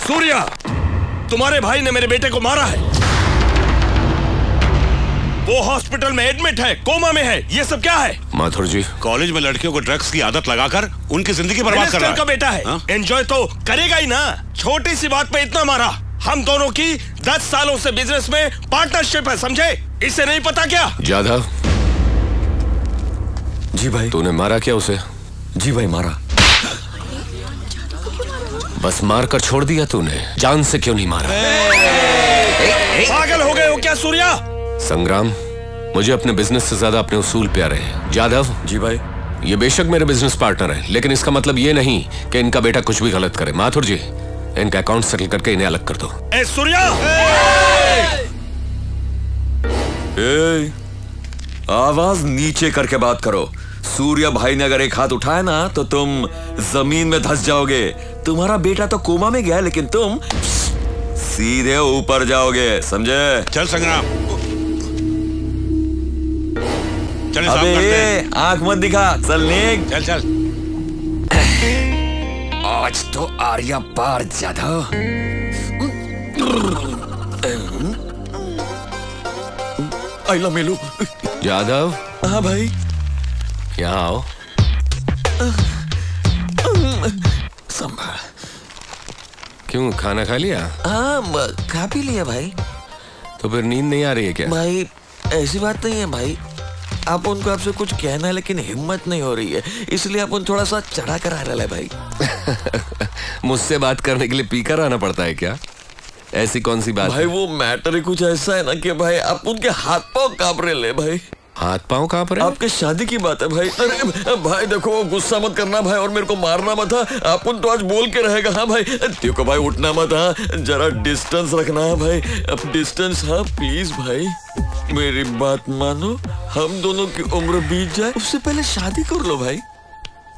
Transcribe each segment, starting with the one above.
सूर्या, तुम्हारे भाई ने मेरे बेटे को मारा है। वो हॉस्पिटल में एडमिट है, कोमा में है। ये सब क्या है? माथुर जी, कॉलेज में लड़कियों को ड्रग्स की आदत लगाकर उनकी जिंदगी बर्बाद कर रहा है। का बेटा है, एंजॉय तो करेगा ही ना। छोटी सी बात पे इतना मारा। हम दोनों की 10 सालों से बिजनेस में पार्टनरशिप है, समझे? इसे नहीं पता क्या? जाधव। जी भाई। तूने मारा क्या उसे? जी भाई, मारा। बस मार कर छोड़ दिया तूने, जान से क्यों नहीं मारा? पागल हो गए हो क्या सूर्या? संग्राम, मुझे अपने बिजनेस से ज्यादा अपने उसूल प्यारे हैं। जाधव। जी भाई। ये बेशक मेरे बिजनेस पार्टनर हैं, लेकिन इसका मतलब ये नहीं कि इनका बेटा कुछ भी गलत करे। माथुर जी, इनका अकाउंट सेटल करके इन्हें अलग कर दो। ए सूर्या! आवाज नीचे करके बात करो। सूर्या भाई ने अगर एक हाथ उठाया ना तो तुम जमीन में धंस जाओगे। तुम्हारा बेटा तो कोमा में गया, लेकिन तुम सीधे ऊपर जाओगे, समझे? चल संग्राम, चल अबे आंख मत दिखा, चल निक। चल चल। आज तो आर्या पार जाधव। आइला मेलू। जाधव। हाँ भाई। यहाँ आओ। संभाल। क्यों, खाना खा लिया? हाँ, खा पी लिया भाई। तो फिर नींद नहीं आ रही है क्या? भाई ऐसी बात नहीं है भाई, आप उनको आपसे कुछ कहना है लेकिन हिम्मत नहीं हो रही है, इसलिए आप उन थोड़ा सा चढ़ा कर आ रहा है भाई। मुझसे बात करने के लिए पीकर आना पड़ता है क्या? ऐसी कौन सी बात भाई है? वो मैटर ही कुछ ऐसा है ना कि भाई आप उनके हाथ पांव कांप रहे ले भाई। हाथ पांव कांप रहे? आपके शादी की बात है भाई। अरे भाई देखो, गुस्सा मत करना भाई, और मेरे को मारना मत। आप उन तो आज बोल के रहेगा। हाँ भाई, देखो भाई उठना मत। हाँ, जरा डिस्टेंस रखना है भाई, अब डिस्टेंस। हाँ प्लीज भाई, मेरी बात मानो। हम दोनों की उम्र बीत जाए उससे पहले शादी कर लो भाई।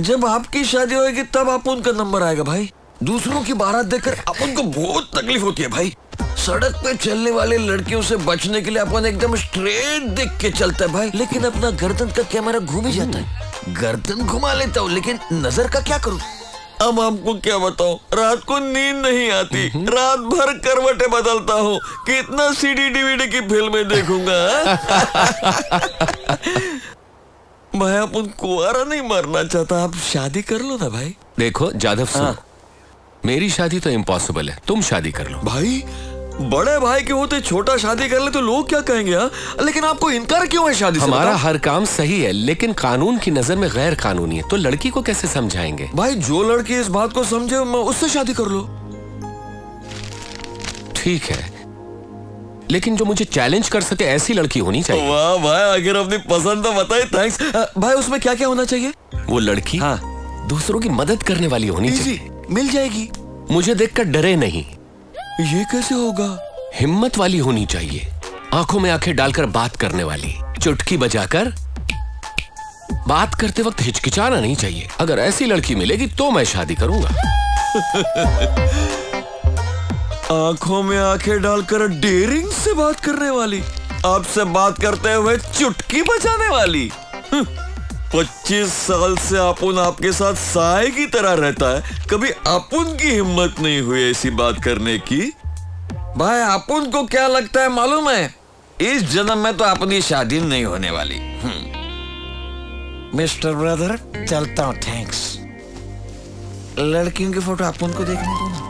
जब आपकी शादी होगी तब आप उनका नंबर आएगा भाई। दूसरों की बारात देखकर अपन को बहुत तकलीफ होती है भाई। सड़क पे चलने वाली लड़कियों से बचने के लिए अपन एकदम स्ट्रेट देख के चलता है भाई, लेकिन अपना गर्दन का कैमरा घूम ही जाता है। गर्दन घुमा लेता हूँ, लेकिन नजर का क्या करूँ? अब आपको क्या बताऊं, रात को नींद नहीं आती, रात भर करवटें बदलता हूँ। कितना सीडी डीवीडी की फिल्में देखूंगा। भाई अपन कुंवारा नहीं मरना चाहता, आप शादी कर लो ना भाई। देखो जाधव सुनो, मेरी शादी तो इम्पॉसिबल है, तुम शादी कर लो। भाई बड़े भाई के होते छोटा शादी कर ले तो लोग क्या कहेंगे? लेकिन आपको इनकार क्यों है शादी से? हमारा हर काम सही है, लेकिन कानून की नजर में गैर कानूनी है, तो लड़की को कैसे समझाएंगे? भाई जो लड़की इस बात को समझे उससे शादी कर लो। ठीक है, लेकिन जो मुझे चैलेंज कर सके ऐसी लड़की होनी चाहिए। वाह भाई, अगर अपनी पसंद तो बताए। थैंक्स भाई। उसमें क्या क्या होना चाहिए? वो लड़की दूसरों की मदद करने वाली होनी चाहिए। मिल जाएगी। मुझे देखकर डरे नहीं। ये कैसे होगा? हिम्मत वाली होनी चाहिए, आंखों में आंखें डालकर बात करने वाली, चुटकी बजाकर बात करते वक्त हिचकिचाना नहीं चाहिए। अगर ऐसी लड़की मिलेगी तो मैं शादी करूंगा। आंखों में आंखें डालकर डेयरिंग से बात करने वाली, आपसे बात करते हुए चुटकी बजाने वाली। 25 साल से अपुन आपके साथ साए की तरह रहता है, कभी अपुन की हिम्मत नहीं हुई ऐसी बात करने की। भाई अपुन को क्या लगता है मालूम है? इस जन्म में तो अपनी शादी नहीं होने वाली। मिस्टर ब्रदर चलता हूँ, थैंक्स। लड़कियों की फोटो अपुन को देखने दो ना।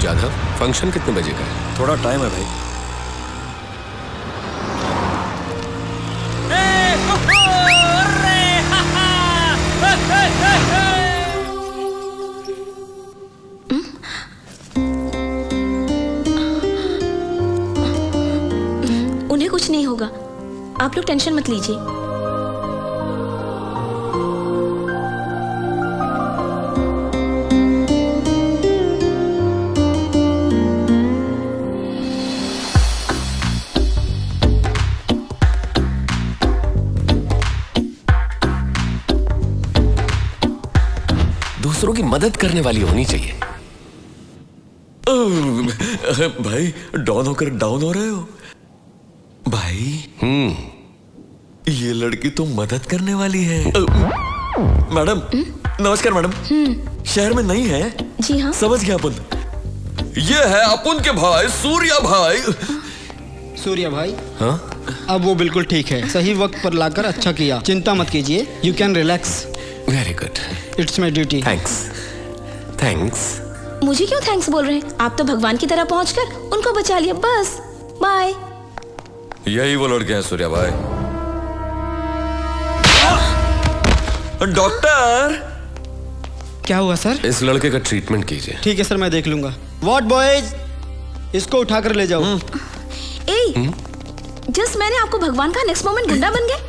जाधव, फंक्शन कितने बजे का है? थोड़ा टाइम है भाई। उन्हें कुछ नहीं होगा, आप लोग टेंशन मत लीजिए। दूसरों की मदद करने वाली होनी चाहिए। भाई डॉन होकर डाउन हो रहे हो? भाई ये लड़की तो मदद करने वाली है। मैडम नमस्कार मैडम। शहर में नहीं है? जी हाँ। समझ गया अपन। ये है अपन के भाई सूर्या भाई। सूर्या भाई हाँ? अब वो बिल्कुल ठीक है, सही वक्त पर लाकर अच्छा किया। चिंता मत कीजिए, you can relax. Very good, it's my duty. Thanks thanks. मुझे क्यों थैंक्स बोल रहे हैं? आप तो भगवान की तरह पहुंचकर उनको बचा लिया, बस। बाय। यही वो लड़के हैं सूर्या भाई। डॉक्टर क्या हुआ सर? इस लड़के का ट्रीटमेंट कीजिए। ठीक है सर, मैं देख लूंगा। व्हाट बॉयज, इसको उठाकर ले जाओ। जस्ट मैंने आपको भगवान का नेक्स्ट मोमेंट गुंडा बन गए,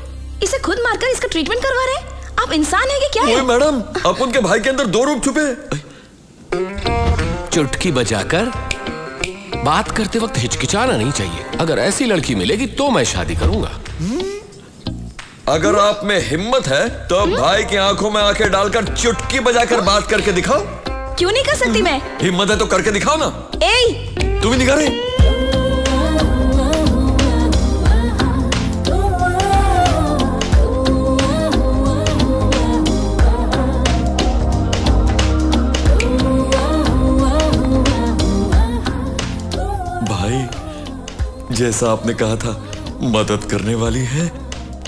इसे खुद मारकर इसका ट्रीटमेंट करवा रहे हैं। आप इंसान है कि क्या है? मैडम अपन के भाई के अंदर दो रूप छुपे। चुटकी बजाकर बात करते वक्त हिचकिचाना नहीं चाहिए। अगर ऐसी लड़की मिलेगी तो मैं शादी करूंगा। अगर आप में हिम्मत है तो भाई की आंखों में आंखें डालकर चुटकी बजाकर बात करके दिखाओ। क्यों नहीं कर सकती मैं? हिम्मत है तो करके दिखाओ ना। तू भी नहीं कर रही? भाई जैसा आपने कहा था, मदद करने वाली है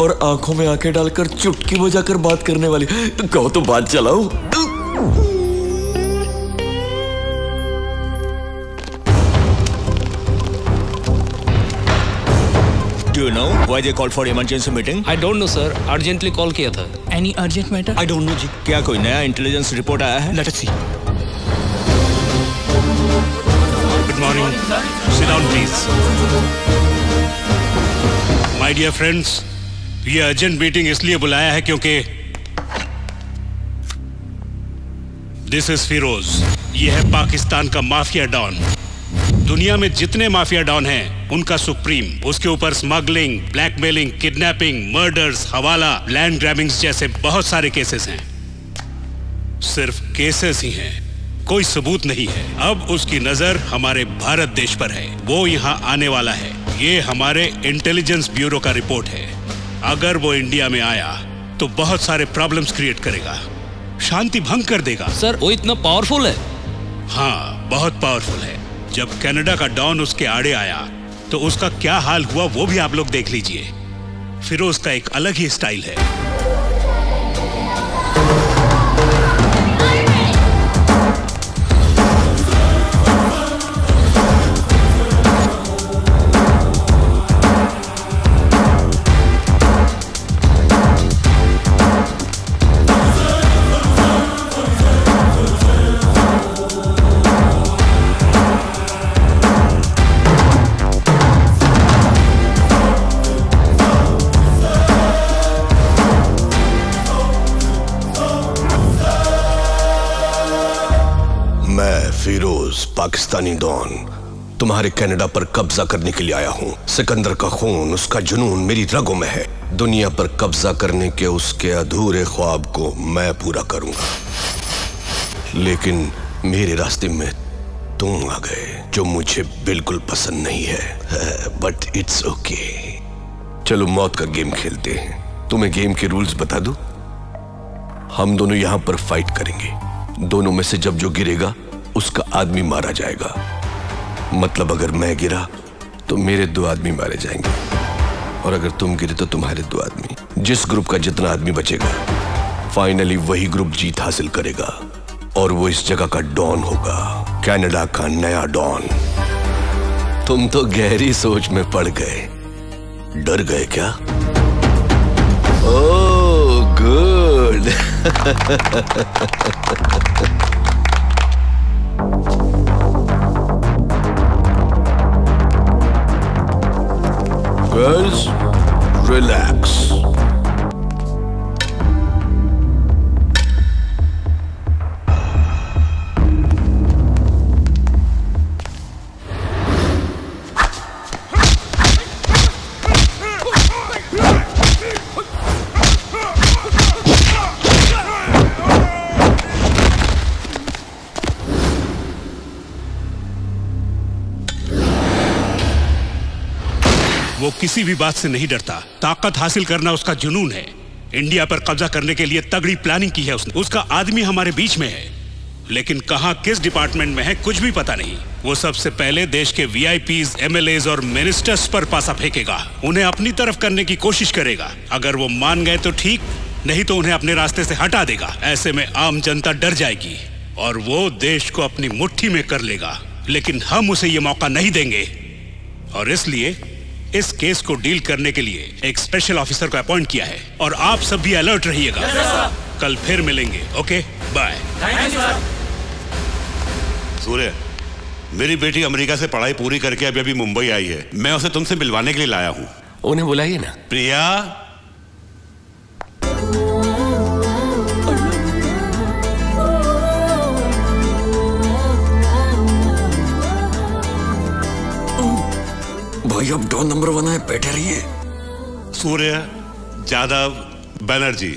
और आंखों में आंखें डालकर चुटकी बजाकर बात करने वाली। कहो तो बात चलाओ। Do you know why they called for emergency meeting? I don't know sir, urgently call किया था। Any urgent matter? I don't know जी। क्या कोई नया इंटेलिजेंस रिपोर्ट आया है? Let us see. Good morning, sit down please. My dear friends, ये urgent meeting इसलिए बुलाया है क्योंकि दिस इज फिरोज। ये है पाकिस्तान का माफिया डॉन। दुनिया में जितने माफिया डॉन हैं उनका सुप्रीम। उसके ऊपर स्मगलिंग, ब्लैकमेलिंग, किडनैपिंग, मर्डर्स, हवाला, लैंड ग्रैबिंग्स जैसे बहुत सारे केसेस हैं। सिर्फ केसेस ही हैं, कोई सबूत नहीं है। अब उसकी नजर हमारे भारत देश पर है। वो यहाँ आने वाला है। ये हमारे इंटेलिजेंस ब्यूरो का रिपोर्ट है। अगर वो इंडिया में आया तो बहुत सारे प्रॉब्लम्स क्रिएट करेगा, शांति भंग कर देगा। सर वो इतना पावरफुल है? हाँ, बहुत पावरफुल है। जब कनाडा का डॉन उसके आड़े आया तो उसका क्या हाल हुआ वो भी आप लोग देख लीजिए। फिरोज का एक अलग ही स्टाइल है। फिरोज पाकिस्तानी डॉन तुम्हारे कनाडा पर कब्जा करने के लिए आया हूं। सिकंदर का खून, उसका जुनून मेरी रगों में है। दुनिया पर कब्जा करने के उसके अधूरे ख्वाब को मैं पूरा करूंगा। लेकिन मेरे रास्ते में तुम आ गए, जो मुझे बिल्कुल पसंद नहीं है, बट इट्स ओके। चलो मौत का गेम खेलते हैं। तुम्हें गेम के रूल्स बता दूं? हम दोनों यहां पर फाइट करेंगे। दोनों में से जब जो गिरेगा उसका आदमी मारा जाएगा। मतलब अगर मैं गिरा तो मेरे 2 आदमी मारे जाएंगे, और अगर तुम गिरे तो तुम्हारे 2 आदमी। जिस ग्रुप का जितना आदमी बचेगा फाइनली वही ग्रुप जीत हासिल करेगा, और वो इस जगह का डॉन होगा, कनाडा का नया डॉन। तुम तो गहरी सोच में पड़ गए। डर गए क्या? Oh good. Girls, relax. वो किसी भी बात से नहीं डरता। ताकत हासिल करना उसका जुनून है। इंडिया पर कब्जा करने के लिए तगड़ी प्लानिंग की है उसने। उसका आदमी हमारे बीच में है, लेकिन कहां किस डिपार्टमेंट में है कुछ भी पता नहीं। वो सबसे पहले देश के वीआईपीज, एमएलएज और मिनिस्टर्स पर पासा फेंकेगा। उन्हें अपनी तरफ करने की कोशिश करेगा। अगर वो मान गए तो ठीक, नहीं तो उन्हें अपने रास्ते से हटा देगा। ऐसे में आम जनता डर जाएगी और वो देश को अपनी मुट्ठी में कर लेगा। लेकिन हम उसे ये मौका नहीं देंगे और इसलिए इस केस को डील करने के लिए एक स्पेशल ऑफिसर को अपॉइंट किया है। और आप सब भी अलर्ट रहिएगा। कल फिर मिलेंगे। Okay, bye. सूर्य, मेरी बेटी अमेरिका से पढ़ाई पूरी करके अभी मुंबई आई है। मैं उसे तुमसे मिलवाने के लिए लाया हूँ। उन्हें बुलाइए ना। प्रिया, भाई अब डॉन नंबर 1 है, बैठे रहिए। सूर्य जादव बनर्जी।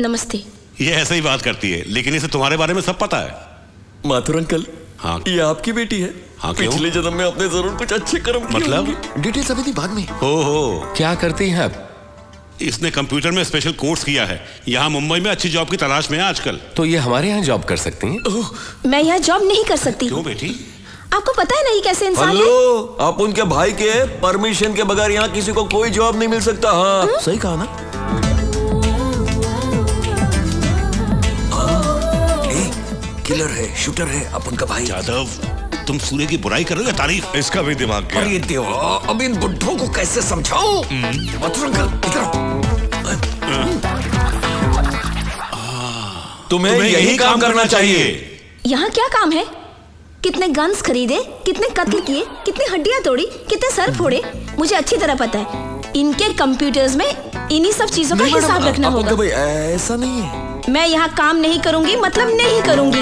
नमस्ते। ये ऐसे ही बात करती है, लेकिन इसे तुम्हारे बारे में सब पता है। माथुर अंकल, हाँ, ये आपकी बेटी है। हाँ, क्यों? पिछले जन्म में आपने जरूर कुछ अच्छे कर्म किए मतलब? होंगे। डिटेल्स अभी नहीं, बाद में। हो क्या करती हैं आप? इसने कंप्यूटर में स्पेशल कोर्स किया है। यहाँ मुंबई में अच्छी जॉब की तलाश में है आजकल। तो ये हमारे यहाँ जॉब कर सकती हैं? मैं यहाँ जॉब नहीं कर सकती। क्यों बेटी? आपको पता है नहीं कैसे इंसान है? हेलो, आप उनके भाई के परमिशन के बगैर यहाँ किसी को कोई जॉब नहीं मिल सकता। हाँ, सही कहा ना? किलर है, शूटर है, अपन का भाई। जादव, तुम सूर्य की बुराई कर रहे हो या तारीफ? इसका भी दिमाग गया। अरे देवा, अब इन बुड्ढों को कैसे समझाऊं? माथुर अंकल, इधर आओ। तुम्हें यही काम करना चाहिए। यहाँ क्या काम है? कितने गन्स खरीदे, कितने कत्ल किए, कितनी हड्डियां तोड़ी, कितने सर फोड़े, मुझे अच्छी तरह पता है। इनके कंप्यूटर्स में इन्हीं सब चीजों का हिसाब रखना होगा। ऐसा नहीं है। मैं यहाँ काम नहीं करूंगी, मतलब नहीं करूंगी।